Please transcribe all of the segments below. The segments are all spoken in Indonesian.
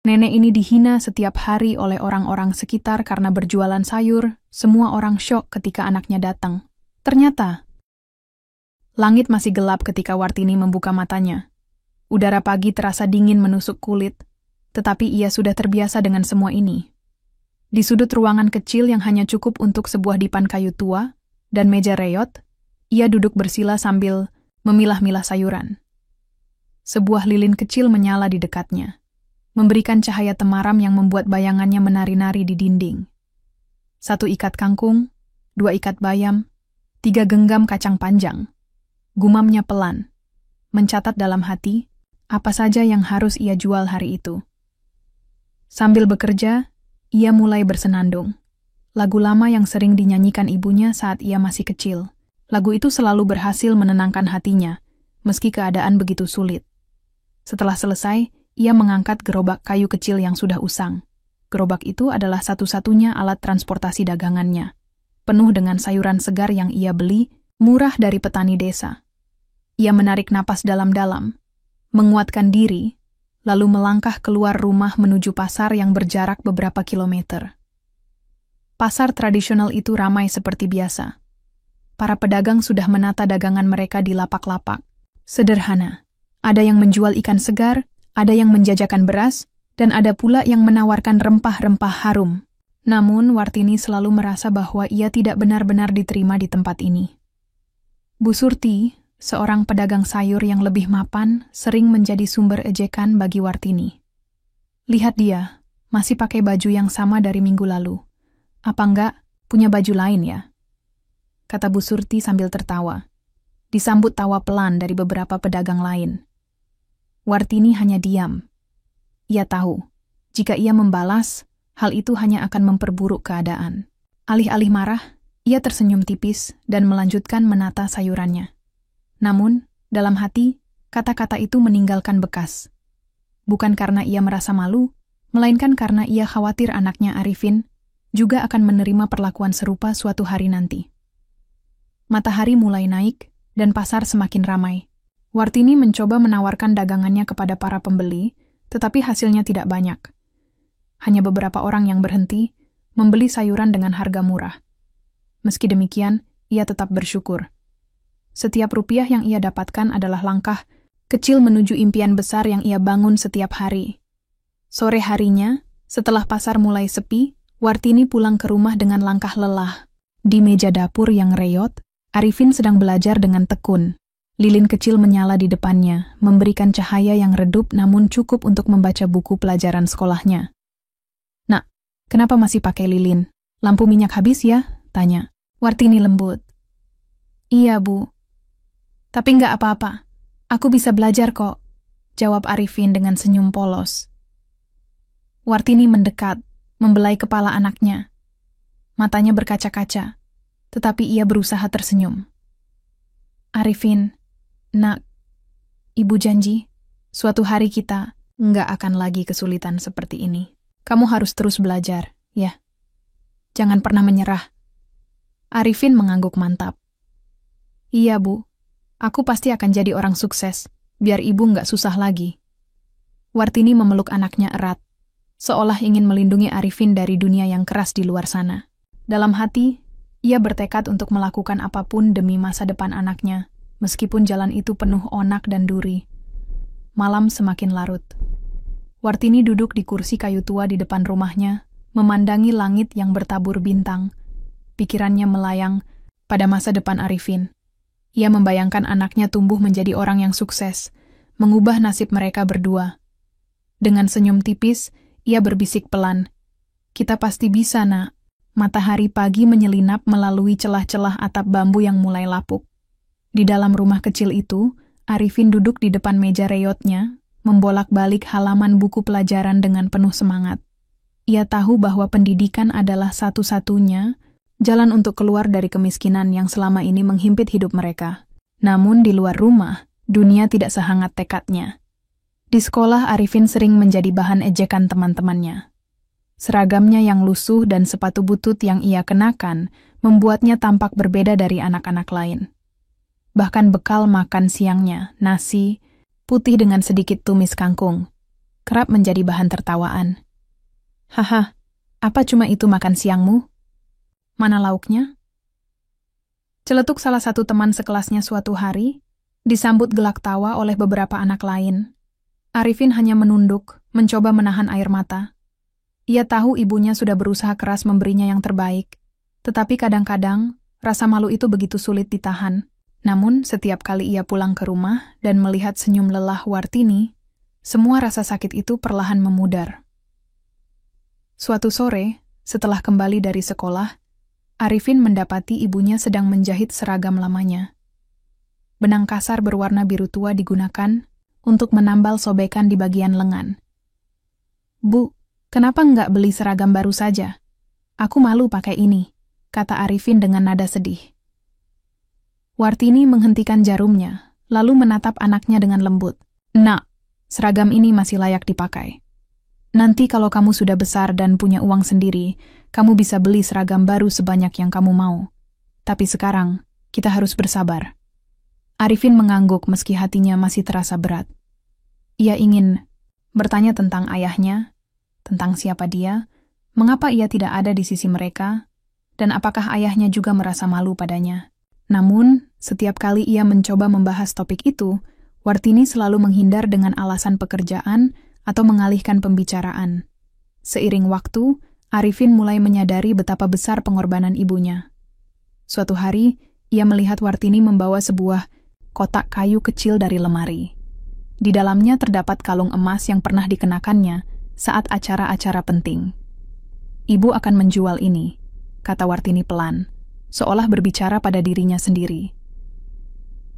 Nenek ini dihina setiap hari oleh orang-orang sekitar karena berjualan sayur. Semua orang syok ketika anaknya datang. Ternyata, langit masih gelap ketika Wartini membuka matanya. Udara pagi terasa dingin menusuk kulit, tetapi ia sudah terbiasa dengan semua ini. Di sudut ruangan kecil yang hanya cukup untuk sebuah dipan kayu tua dan meja reyot, ia duduk bersila sambil memilah-milah sayuran. Sebuah lilin kecil menyala di dekatnya, memberikan cahaya temaram yang membuat bayangannya menari-nari di dinding. 1 ikat kangkung, 2 ikat bayam, 3 genggam kacang panjang. Gumamnya pelan, mencatat dalam hati apa saja yang harus ia jual hari itu. Sambil bekerja, ia mulai bersenandung. Lagu lama yang sering dinyanyikan ibunya saat ia masih kecil. Lagu itu selalu berhasil menenangkan hatinya, meski keadaan begitu sulit. Setelah selesai, ia mengangkat gerobak kayu kecil yang sudah usang. Gerobak itu adalah satu-satunya alat transportasi dagangannya, penuh dengan sayuran segar yang ia beli murah dari petani desa. Ia menarik napas dalam-dalam, menguatkan diri, lalu melangkah keluar rumah menuju pasar yang berjarak beberapa kilometer. Pasar tradisional itu ramai seperti biasa. Para pedagang sudah menata dagangan mereka di lapak-lapak. Sederhana, ada yang menjual ikan segar, ada yang menjajakan beras, dan ada pula yang menawarkan rempah-rempah harum. Namun, Wartini selalu merasa bahwa ia tidak benar-benar diterima di tempat ini. Bu Surti, seorang pedagang sayur yang lebih mapan, sering menjadi sumber ejekan bagi Wartini. Lihat dia, masih pakai baju yang sama dari minggu lalu. Apa enggak punya baju lain ya? Kata Bu Surti sambil tertawa. Disambut tawa pelan dari beberapa pedagang lain. Wartini hanya diam. Ia tahu, jika ia membalas, hal itu hanya akan memperburuk keadaan. Alih-alih marah, ia tersenyum tipis dan melanjutkan menata sayurannya. Namun, dalam hati, kata-kata itu meninggalkan bekas. Bukan karena ia merasa malu, melainkan karena ia khawatir anaknya Arifin juga akan menerima perlakuan serupa suatu hari nanti. Matahari mulai naik, dan pasar semakin ramai. Wartini mencoba menawarkan dagangannya kepada para pembeli, tetapi hasilnya tidak banyak. Hanya beberapa orang yang berhenti, membeli sayuran dengan harga murah. Meski demikian, ia tetap bersyukur. Setiap rupiah yang ia dapatkan adalah langkah kecil menuju impian besar yang ia bangun setiap hari. Sore harinya, setelah pasar mulai sepi, Wartini pulang ke rumah dengan langkah lelah. Di meja dapur yang reyot, Arifin sedang belajar dengan tekun. Lilin kecil menyala di depannya, memberikan cahaya yang redup namun cukup untuk membaca buku pelajaran sekolahnya. "Nak, kenapa masih pakai lilin? Lampu minyak habis ya?" tanya. Wartini lembut. "Iya, Bu. Tapi nggak apa-apa. Aku bisa belajar kok," jawab Arifin dengan senyum polos. Wartini mendekat, membelai kepala anaknya. Matanya berkaca-kaca, tetapi ia berusaha tersenyum. "Arifin, Nak, Ibu janji, suatu hari kita nggak akan lagi kesulitan seperti ini. Kamu harus terus belajar, ya. Jangan pernah menyerah." Arifin mengangguk mantap. "Iya, Bu. Aku pasti akan jadi orang sukses, biar ibu nggak susah lagi." Wartini memeluk anaknya erat, seolah ingin melindungi Arifin dari dunia yang keras di luar sana. Dalam hati, ia bertekad untuk melakukan apapun demi masa depan anaknya, meskipun jalan itu penuh onak dan duri. Malam semakin larut. Wartini duduk di kursi kayu tua di depan rumahnya, memandangi langit yang bertabur bintang. Pikirannya melayang pada masa depan Arifin. Ia membayangkan anaknya tumbuh menjadi orang yang sukses, mengubah nasib mereka berdua. Dengan senyum tipis, ia berbisik pelan, "Kita pasti bisa, Nak." Matahari pagi menyelinap melalui celah-celah atap bambu yang mulai lapuk. Di dalam rumah kecil itu, Arifin duduk di depan meja reyotnya, membolak-balik halaman buku pelajaran dengan penuh semangat. Ia tahu bahwa pendidikan adalah satu-satunya jalan untuk keluar dari kemiskinan yang selama ini menghimpit hidup mereka. Namun di luar rumah, dunia tidak sehangat tekadnya. Di sekolah, Arifin sering menjadi bahan ejekan teman-temannya. Seragamnya yang lusuh dan sepatu butut yang ia kenakan membuatnya tampak berbeda dari anak-anak lain. Bahkan bekal makan siangnya, nasi, putih dengan sedikit tumis kangkung. kerap menjadi bahan tertawaan. Haha, apa cuma itu makan siangmu? Mana lauknya? Celetuk salah satu teman sekelasnya suatu hari, disambut gelak tawa oleh beberapa anak lain. Arifin hanya menunduk, mencoba menahan air mata. Ia tahu ibunya sudah berusaha keras memberinya yang terbaik, tetapi kadang-kadang rasa malu itu begitu sulit ditahan. Namun, setiap kali ia pulang ke rumah dan melihat senyum lelah Wartini, semua rasa sakit itu perlahan memudar. Suatu sore, setelah kembali dari sekolah, Arifin mendapati ibunya sedang menjahit seragam lamanya. Benang kasar berwarna biru tua digunakan untuk menambal sobekan di bagian lengan. "Bu, kenapa nggak beli seragam baru saja? Aku malu pakai ini," kata Arifin dengan nada sedih. Wartini menghentikan jarumnya, lalu menatap anaknya dengan lembut. "Nak, seragam ini masih layak dipakai. Nanti kalau kamu sudah besar dan punya uang sendiri, kamu bisa beli seragam baru sebanyak yang kamu mau. Tapi sekarang, kita harus bersabar." Arifin mengangguk meski hatinya masih terasa berat. Ia ingin bertanya tentang ayahnya, tentang siapa dia, mengapa ia tidak ada di sisi mereka, dan apakah ayahnya juga merasa malu padanya. Namun, setiap kali ia mencoba membahas topik itu, Wartini selalu menghindar dengan alasan pekerjaan atau mengalihkan pembicaraan. Seiring waktu, Arifin mulai menyadari betapa besar pengorbanan ibunya. Suatu hari, ia melihat Wartini membawa sebuah kotak kayu kecil dari lemari. Di dalamnya terdapat kalung emas yang pernah dikenakannya saat acara-acara penting. "Ibu akan menjual ini," kata Wartini pelan, seolah berbicara pada dirinya sendiri.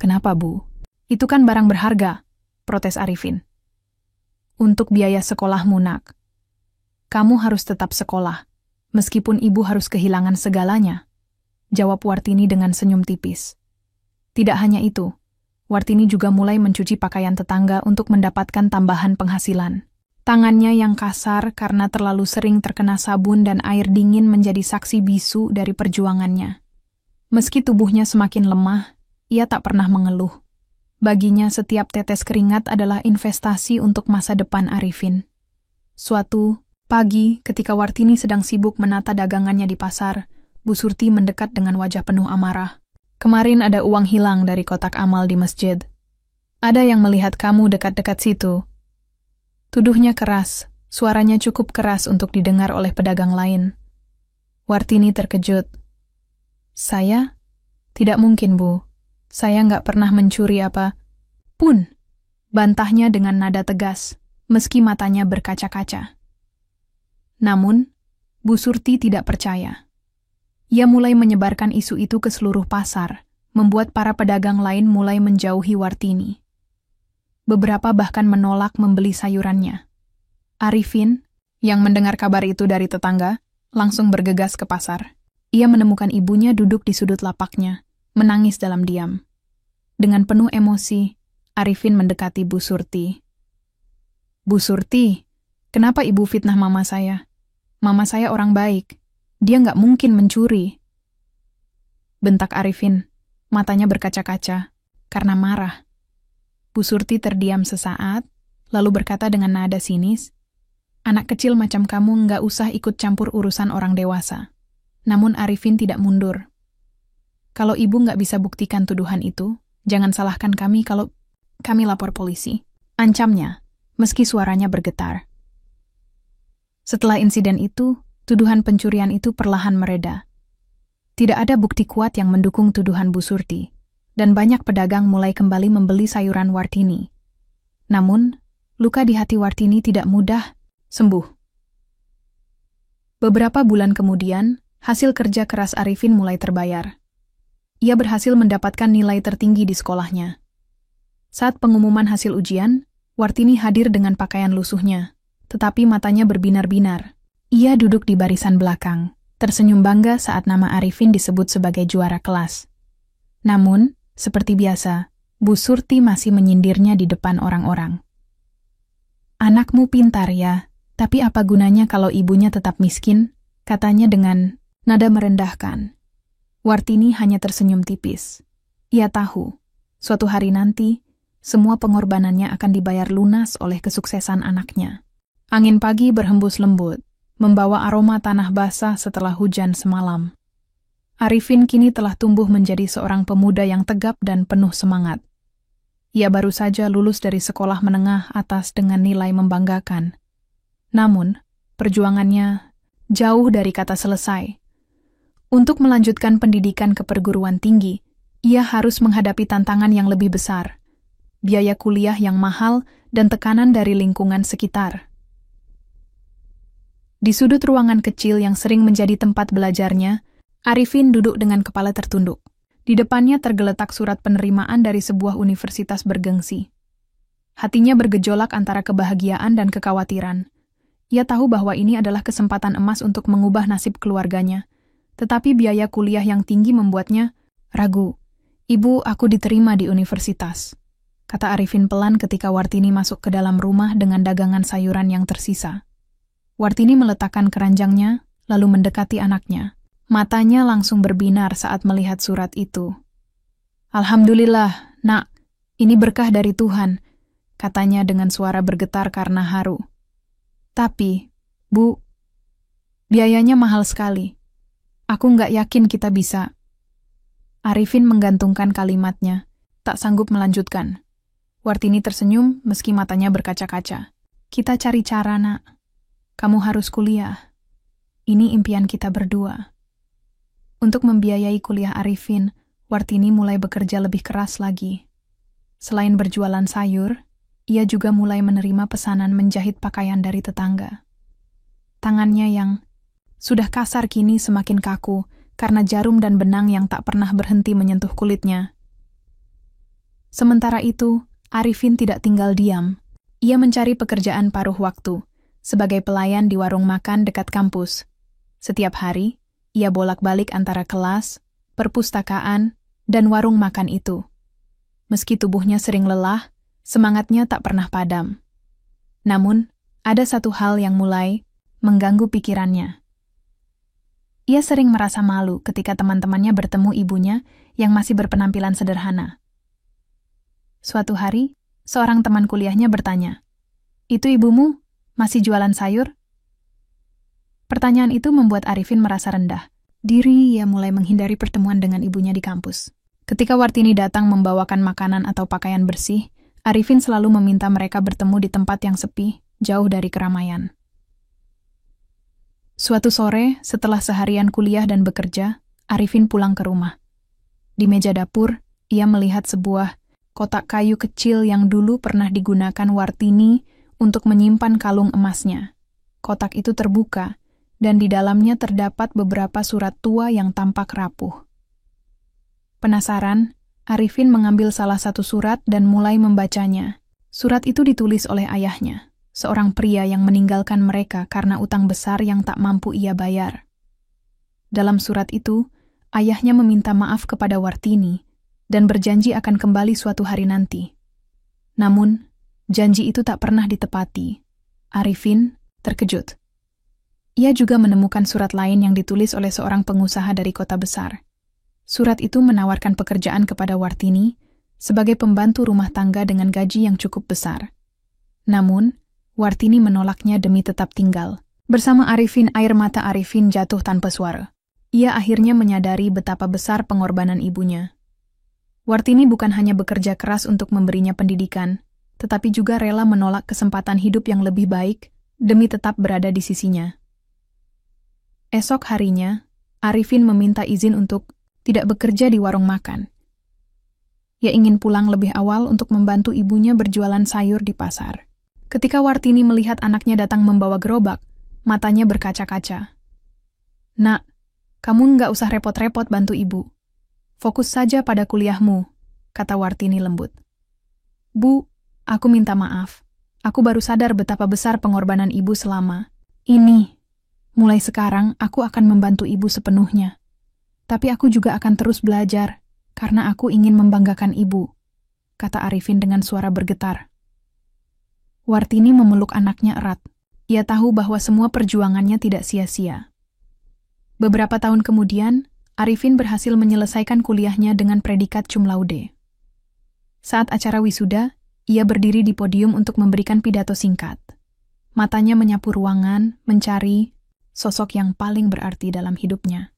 "Kenapa, Bu? Itu kan barang berharga," protes Arifin. "Untuk biaya sekolahmu, Nak. Kamu harus tetap sekolah, meskipun ibu harus kehilangan segalanya," jawab Wartini dengan senyum tipis. Tidak hanya itu, Wartini juga mulai mencuci pakaian tetangga untuk mendapatkan tambahan penghasilan. Tangannya yang kasar karena terlalu sering terkena sabun dan air dingin menjadi saksi bisu dari perjuangannya. Meski tubuhnya semakin lemah, ia tak pernah mengeluh. Baginya setiap tetes keringat adalah investasi untuk masa depan Arifin. Suatu pagi, ketika Wartini sedang sibuk menata dagangannya di pasar, Bu Surti mendekat dengan wajah penuh amarah. "Kemarin ada uang hilang dari kotak amal di masjid. Ada yang melihat kamu dekat-dekat situ." Tuduhnya keras, suaranya cukup keras untuk didengar oleh pedagang lain. Wartini terkejut. "Saya? Tidak mungkin, Bu. Saya nggak pernah mencuri apa pun," bantahnya dengan nada tegas, meski matanya berkaca-kaca. Namun, Bu Surti tidak percaya. Ia mulai menyebarkan isu itu ke seluruh pasar, membuat para pedagang lain mulai menjauhi Wartini. Beberapa bahkan menolak membeli sayurannya. Arifin, yang mendengar kabar itu dari tetangga, langsung bergegas ke pasar. Ia menemukan ibunya duduk di sudut lapaknya, menangis dalam diam. Dengan penuh emosi, Arifin mendekati Bu Surti. "Bu Surti, kenapa ibu fitnah mama saya? Mama saya orang baik. Dia nggak mungkin mencuri," bentak Arifin, matanya berkaca-kaca, karena marah. Bu Surti terdiam sesaat, lalu berkata dengan nada sinis, "Anak kecil macam kamu nggak usah ikut campur urusan orang dewasa." Namun Arifin tidak mundur. "Kalau ibu nggak bisa buktikan tuduhan itu, jangan salahkan kami kalau kami lapor polisi," ancamnya, meski suaranya bergetar. Setelah insiden itu, tuduhan pencurian itu perlahan mereda. Tidak ada bukti kuat yang mendukung tuduhan Bu Surti, dan banyak pedagang mulai kembali membeli sayuran Wartini. Namun, luka di hati Wartini tidak mudah sembuh. Beberapa bulan kemudian, hasil kerja keras Arifin mulai terbayar. Ia berhasil mendapatkan nilai tertinggi di sekolahnya. Saat pengumuman hasil ujian, Wartini hadir dengan pakaian lusuhnya, tetapi matanya berbinar-binar. Ia duduk di barisan belakang, tersenyum bangga saat nama Arifin disebut sebagai juara kelas. Namun, seperti biasa, Bu Surti masih menyindirnya di depan orang-orang. "Anakmu pintar ya, tapi apa gunanya kalau ibunya tetap miskin?" katanya dengan nada merendahkan. Wartini hanya tersenyum tipis. Ia tahu, suatu hari nanti, semua pengorbanannya akan dibayar lunas oleh kesuksesan anaknya. Angin pagi berhembus lembut, membawa aroma tanah basah setelah hujan semalam. Arifin kini telah tumbuh menjadi seorang pemuda yang tegap dan penuh semangat. Ia baru saja lulus dari sekolah menengah atas dengan nilai membanggakan. Namun, perjuangannya jauh dari kata selesai. Untuk melanjutkan pendidikan ke perguruan tinggi, ia harus menghadapi tantangan yang lebih besar, biaya kuliah yang mahal, dan tekanan dari lingkungan sekitar. Di sudut ruangan kecil yang sering menjadi tempat belajarnya, Arifin duduk dengan kepala tertunduk. Di depannya tergeletak surat penerimaan dari sebuah universitas bergengsi. Hatinya bergejolak antara kebahagiaan dan kekhawatiran. Ia tahu bahwa ini adalah kesempatan emas untuk mengubah nasib keluarganya. Tetapi biaya kuliah yang tinggi membuatnya ragu. "Ibu, aku diterima di universitas," kata Arifin pelan ketika Wartini masuk ke dalam rumah dengan dagangan sayuran yang tersisa. Wartini meletakkan keranjangnya, lalu mendekati anaknya. Matanya langsung berbinar saat melihat surat itu. "Alhamdulillah, Nak, ini berkah dari Tuhan," katanya dengan suara bergetar karena haru. "Tapi, Bu, biayanya mahal sekali. Aku nggak yakin kita bisa." Arifin menggantungkan kalimatnya, tak sanggup melanjutkan. Wartini tersenyum meski matanya berkaca-kaca. "Kita cari cara, Nak. Kamu harus kuliah. Ini impian kita berdua." Untuk membiayai kuliah Arifin, Wartini mulai bekerja lebih keras lagi. Selain berjualan sayur, ia juga mulai menerima pesanan menjahit pakaian dari tetangga. Tangannya yang sudah kasar kini semakin kaku karena jarum dan benang yang tak pernah berhenti menyentuh kulitnya. Sementara itu, Arifin tidak tinggal diam. Ia mencari pekerjaan paruh waktu, sebagai pelayan di warung makan dekat kampus. Setiap hari, ia bolak-balik antara kelas, perpustakaan, dan warung makan itu. Meski tubuhnya sering lelah, semangatnya tak pernah padam. Namun, ada satu hal yang mulai mengganggu pikirannya. Ia sering merasa malu ketika teman-temannya bertemu ibunya yang masih berpenampilan sederhana. Suatu hari, seorang teman kuliahnya bertanya, "Itu ibumu? Masih jualan sayur?" Pertanyaan itu membuat Arifin merasa rendah diri. Ia mulai menghindari pertemuan dengan ibunya di kampus. Ketika Wartini datang membawakan makanan atau pakaian bersih, Arifin selalu meminta mereka bertemu di tempat yang sepi, jauh dari keramaian. Suatu sore, setelah seharian kuliah dan bekerja, Arifin pulang ke rumah. Di meja dapur, ia melihat sebuah kotak kayu kecil yang dulu pernah digunakan Wartini untuk menyimpan kalung emasnya. Kotak itu terbuka, dan di dalamnya terdapat beberapa surat tua yang tampak rapuh. Penasaran, Arifin mengambil salah satu surat dan mulai membacanya. Surat itu ditulis oleh ayahnya, seorang pria yang meninggalkan mereka karena utang besar yang tak mampu ia bayar. Dalam surat itu, ayahnya meminta maaf kepada Wartini dan berjanji akan kembali suatu hari nanti. Namun, janji itu tak pernah ditepati. Arifin terkejut. Ia juga menemukan surat lain yang ditulis oleh seorang pengusaha dari kota besar. Surat itu menawarkan pekerjaan kepada Wartini sebagai pembantu rumah tangga dengan gaji yang cukup besar. Namun, Wartini menolaknya demi tetap tinggal. Bersama Arifin, air mata Arifin jatuh tanpa suara. Ia akhirnya menyadari betapa besar pengorbanan ibunya. Wartini bukan hanya bekerja keras untuk memberinya pendidikan, tetapi juga rela menolak kesempatan hidup yang lebih baik demi tetap berada di sisinya. Esok harinya, Arifin meminta izin untuk tidak bekerja di warung makan. Ia ingin pulang lebih awal untuk membantu ibunya berjualan sayur di pasar. Ketika Wartini melihat anaknya datang membawa gerobak, matanya berkaca-kaca. "Nak, kamu nggak usah repot-repot bantu ibu. Fokus saja pada kuliahmu," kata Wartini lembut. "Bu, aku minta maaf. Aku baru sadar betapa besar pengorbanan ibu selama ini. Mulai sekarang, aku akan membantu ibu sepenuhnya. Tapi aku juga akan terus belajar, karena aku ingin membanggakan ibu," kata Arifin dengan suara bergetar. Wartini memeluk anaknya erat. Ia tahu bahwa semua perjuangannya tidak sia-sia. Beberapa tahun kemudian, Arifin berhasil menyelesaikan kuliahnya dengan predikat cum laude. Saat acara wisuda, Ia berdiri di podium untuk memberikan pidato singkat. Matanya menyapu ruangan, mencari sosok yang paling berarti dalam hidupnya.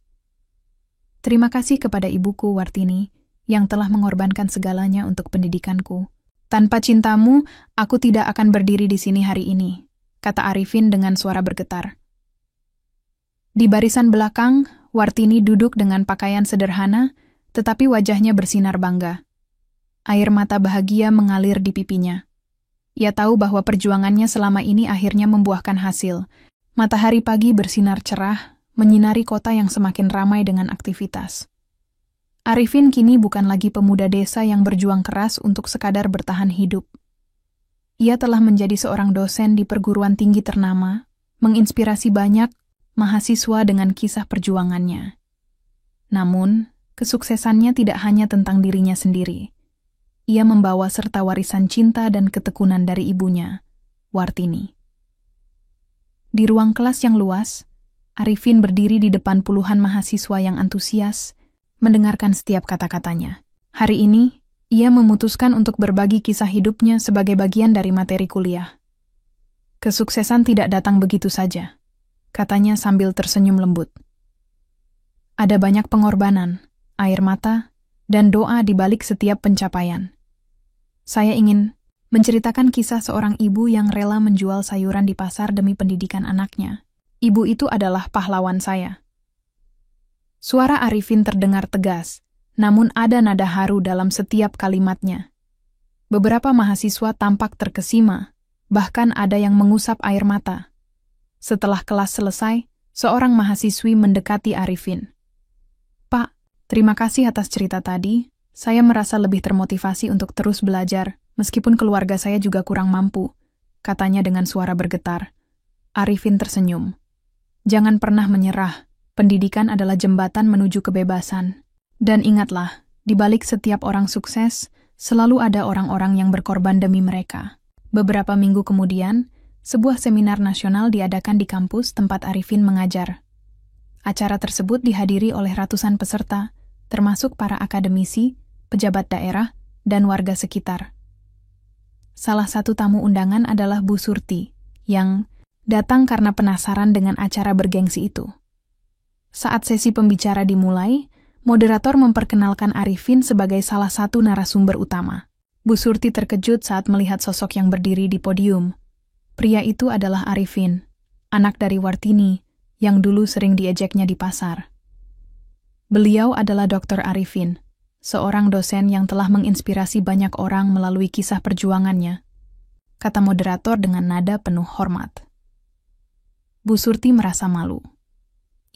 Terima kasih kepada ibuku, Wartini, yang telah mengorbankan segalanya untuk pendidikanku. Tanpa cintamu, aku tidak akan berdiri di sini hari ini, kata Arifin dengan suara bergetar. Di barisan belakang, Wartini duduk dengan pakaian sederhana, tetapi wajahnya bersinar bangga. Air mata bahagia mengalir di pipinya. Ia tahu bahwa perjuangannya selama ini akhirnya membuahkan hasil. Matahari pagi bersinar cerah, menyinari kota yang semakin ramai dengan aktivitas. Arifin kini bukan lagi pemuda desa yang berjuang keras untuk sekadar bertahan hidup. Ia telah menjadi seorang dosen di perguruan tinggi ternama, menginspirasi banyak mahasiswa dengan kisah perjuangannya. Namun, kesuksesannya tidak hanya tentang dirinya sendiri. Ia membawa serta warisan cinta dan ketekunan dari ibunya, Wartini. Di ruang kelas yang luas, Arifin berdiri di depan puluhan mahasiswa yang antusias, mendengarkan setiap kata-katanya. Hari ini, ia memutuskan untuk berbagi kisah hidupnya sebagai bagian dari materi kuliah. Kesuksesan tidak datang begitu saja, katanya sambil tersenyum lembut. Ada banyak pengorbanan, air mata, dan doa di balik setiap pencapaian. Saya ingin menceritakan kisah seorang ibu yang rela menjual sayuran di pasar demi pendidikan anaknya. Ibu itu adalah pahlawan saya. Suara Arifin terdengar tegas, namun ada nada haru dalam setiap kalimatnya. Beberapa mahasiswa tampak terkesima, bahkan ada yang mengusap air mata. Setelah kelas selesai, seorang mahasiswi mendekati Arifin. Pak, terima kasih atas cerita tadi. Saya merasa lebih termotivasi untuk terus belajar, meskipun keluarga saya juga kurang mampu, katanya dengan suara bergetar. Arifin tersenyum. Jangan pernah menyerah, pendidikan adalah jembatan menuju kebebasan. Dan ingatlah, di balik setiap orang sukses, selalu ada orang-orang yang berkorban demi mereka. Beberapa minggu kemudian, sebuah seminar nasional diadakan di kampus tempat Arifin mengajar. Acara tersebut dihadiri oleh ratusan peserta, termasuk para akademisi, pejabat daerah, dan warga sekitar. Salah satu tamu undangan adalah Bu Surti, yang datang karena penasaran dengan acara bergengsi itu. Saat sesi pembicara dimulai, moderator memperkenalkan Arifin sebagai salah satu narasumber utama. Bu Surti terkejut saat melihat sosok yang berdiri di podium. Pria itu adalah Arifin, anak dari Wartini, yang dulu sering diejeknya di pasar. Beliau adalah Dr. Arifin, seorang dosen yang telah menginspirasi banyak orang melalui kisah perjuangannya, kata moderator dengan nada penuh hormat. Bu Surti merasa malu.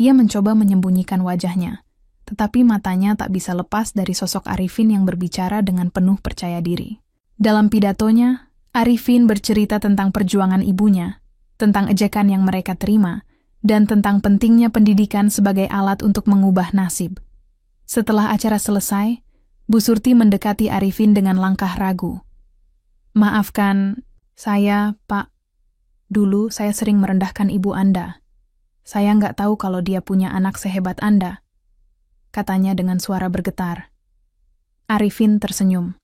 Ia mencoba menyembunyikan wajahnya, tetapi matanya tak bisa lepas dari sosok Arifin yang berbicara dengan penuh percaya diri. Dalam pidatonya, Arifin bercerita tentang perjuangan ibunya, tentang ejekan yang mereka terima, dan tentang pentingnya pendidikan sebagai alat untuk mengubah nasib. Setelah acara selesai, Bu Surti mendekati Arifin dengan langkah ragu. Maafkan saya, Pak. Dulu saya sering merendahkan ibu Anda. Saya nggak tahu kalau dia punya anak sehebat Anda, katanya dengan suara bergetar. Arifin tersenyum.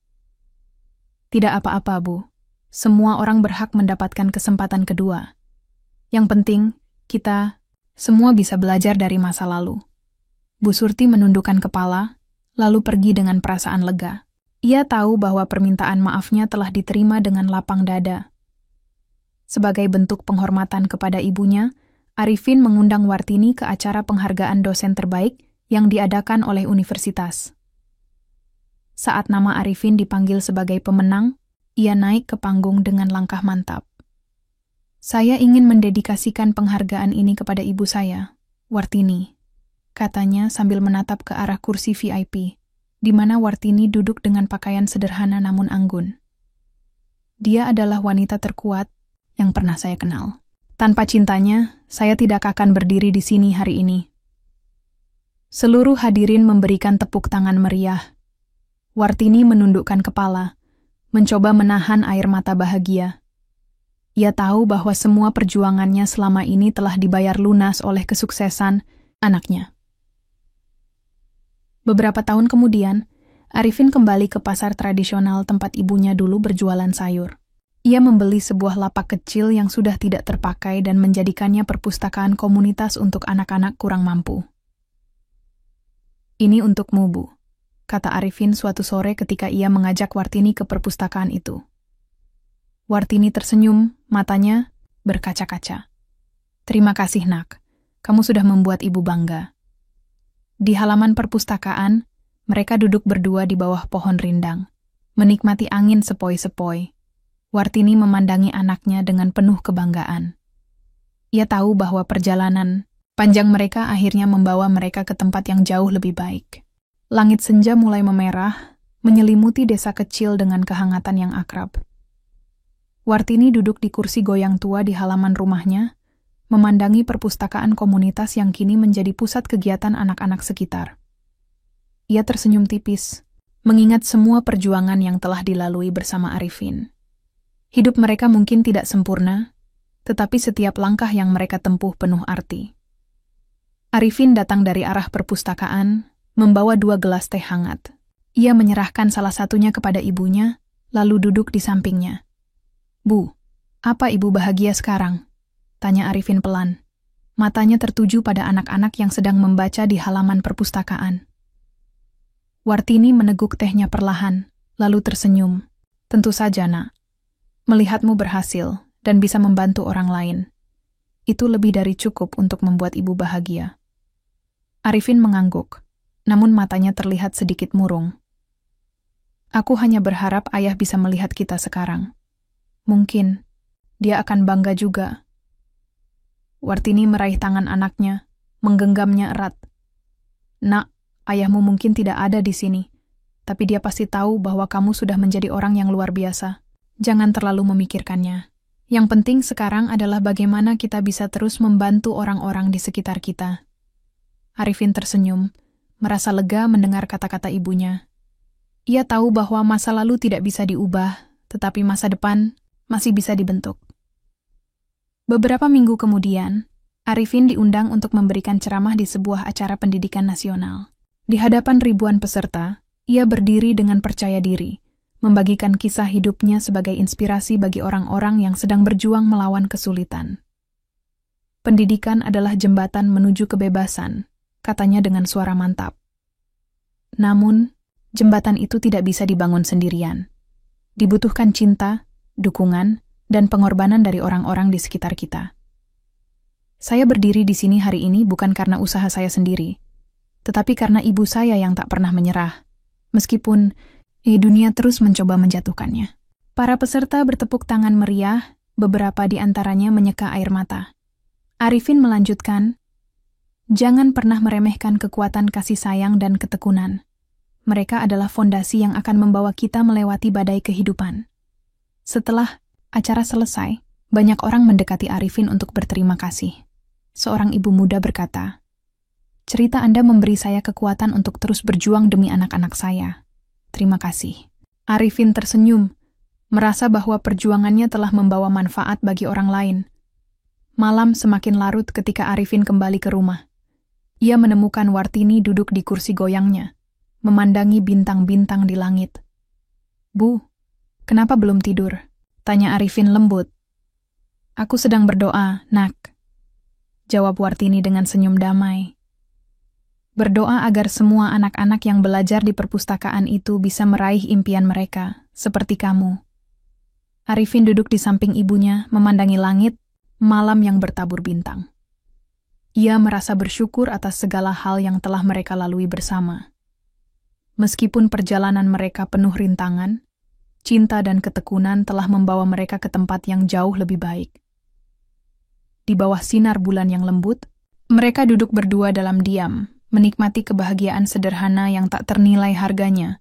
Tidak apa-apa, Bu. Semua orang berhak mendapatkan kesempatan kedua. Yang penting, kita semua bisa belajar dari masa lalu. Bu Surti menundukkan kepala, lalu pergi dengan perasaan lega. Ia tahu bahwa permintaan maafnya telah diterima dengan lapang dada. Sebagai bentuk penghormatan kepada ibunya, Arifin mengundang Wartini ke acara penghargaan dosen terbaik yang diadakan oleh universitas. Saat nama Arifin dipanggil sebagai pemenang, ia naik ke panggung dengan langkah mantap. Saya ingin mendedikasikan penghargaan ini kepada ibu saya, Wartini, katanya sambil menatap ke arah kursi VIP, di mana Wartini duduk dengan pakaian sederhana namun anggun. Dia adalah wanita terkuat yang pernah saya kenal. Tanpa cintanya, saya tidak akan berdiri di sini hari ini. Seluruh hadirin memberikan tepuk tangan meriah. Wartini menundukkan kepala, mencoba menahan air mata bahagia. Ia tahu bahwa semua perjuangannya selama ini telah dibayar lunas oleh kesuksesan anaknya. Beberapa tahun kemudian, Arifin kembali ke pasar tradisional tempat ibunya dulu berjualan sayur. Ia membeli sebuah lapak kecil yang sudah tidak terpakai dan menjadikannya perpustakaan komunitas untuk anak-anak kurang mampu. "Ini untukmu, Bu," kata Arifin suatu sore ketika ia mengajak Wartini ke perpustakaan itu. Wartini tersenyum, matanya berkaca-kaca. "Terima kasih, Nak. Kamu sudah membuat ibu bangga." Di halaman perpustakaan, mereka duduk berdua di bawah pohon rindang, menikmati angin sepoi-sepoi. Wartini memandangi anaknya dengan penuh kebanggaan. Ia tahu bahwa perjalanan panjang mereka akhirnya membawa mereka ke tempat yang jauh lebih baik. Langit senja mulai memerah, menyelimuti desa kecil dengan kehangatan yang akrab. Wartini duduk di kursi goyang tua di halaman rumahnya, memandangi perpustakaan komunitas yang kini menjadi pusat kegiatan anak-anak sekitar. Ia tersenyum tipis, mengingat semua perjuangan yang telah dilalui bersama Arifin. Hidup mereka mungkin tidak sempurna, tetapi setiap langkah yang mereka tempuh penuh arti. Arifin datang dari arah perpustakaan, membawa 2 gelas teh hangat. Ia menyerahkan salah satunya kepada ibunya, lalu duduk di sampingnya. "Bu, apa ibu bahagia sekarang?" tanya Arifin pelan. Matanya tertuju pada anak-anak yang sedang membaca di halaman perpustakaan. Wartini meneguk tehnya perlahan, lalu tersenyum. "Tentu saja, Nak. Melihatmu berhasil dan bisa membantu orang lain, itu lebih dari cukup untuk membuat ibu bahagia." Arifin mengangguk, namun matanya terlihat sedikit murung. "Aku hanya berharap ayah bisa melihat kita sekarang. Mungkin dia akan bangga juga." Wartini meraih tangan anaknya, menggenggamnya erat. "Nak, ayahmu mungkin tidak ada di sini, tapi dia pasti tahu bahwa kamu sudah menjadi orang yang luar biasa. Jangan terlalu memikirkannya. Yang penting sekarang adalah bagaimana kita bisa terus membantu orang-orang di sekitar kita." Arifin tersenyum, merasa lega mendengar kata-kata ibunya. Ia tahu bahwa masa lalu tidak bisa diubah, tetapi masa depan masih bisa dibentuk. Beberapa minggu kemudian, Arifin diundang untuk memberikan ceramah di sebuah acara pendidikan nasional. Di hadapan ribuan peserta, ia berdiri dengan percaya diri, membagikan kisah hidupnya sebagai inspirasi bagi orang-orang yang sedang berjuang melawan kesulitan. "Pendidikan adalah jembatan menuju kebebasan," katanya dengan suara mantap. Namun, jembatan itu tidak bisa dibangun sendirian. Dibutuhkan cinta, dukungan, dan pengorbanan dari orang-orang di sekitar kita. "Saya berdiri di sini hari ini bukan karena usaha saya sendiri, tetapi karena ibu saya yang tak pernah menyerah, meskipun dunia terus mencoba menjatuhkannya." Para peserta bertepuk tangan meriah, beberapa di antaranya menyeka air mata. Arifin melanjutkan, "Jangan pernah meremehkan kekuatan kasih sayang dan ketekunan. Mereka adalah fondasi yang akan membawa kita melewati badai kehidupan." Setelah acara selesai, banyak orang mendekati Arifin untuk berterima kasih. Seorang ibu muda berkata, "Cerita Anda memberi saya kekuatan untuk terus berjuang demi anak-anak saya. Terima kasih." Arifin tersenyum, merasa bahwa perjuangannya telah membawa manfaat bagi orang lain. Malam semakin larut ketika Arifin kembali ke rumah. Ia menemukan Wartini duduk di kursi goyangnya, memandangi bintang-bintang di langit. "Bu, kenapa belum tidur?" tanya Arifin lembut. "Aku sedang berdoa, Nak," jawab Wartini dengan senyum damai. "Berdoa agar semua anak-anak yang belajar di perpustakaan itu bisa meraih impian mereka, seperti kamu." Arifin duduk di samping ibunya, memandangi langit, malam yang bertabur bintang. Ia merasa bersyukur atas segala hal yang telah mereka lalui bersama. Meskipun perjalanan mereka penuh rintangan, cinta dan ketekunan telah membawa mereka ke tempat yang jauh lebih baik. Di bawah sinar bulan yang lembut, mereka duduk berdua dalam diam, menikmati kebahagiaan sederhana yang tak ternilai harganya,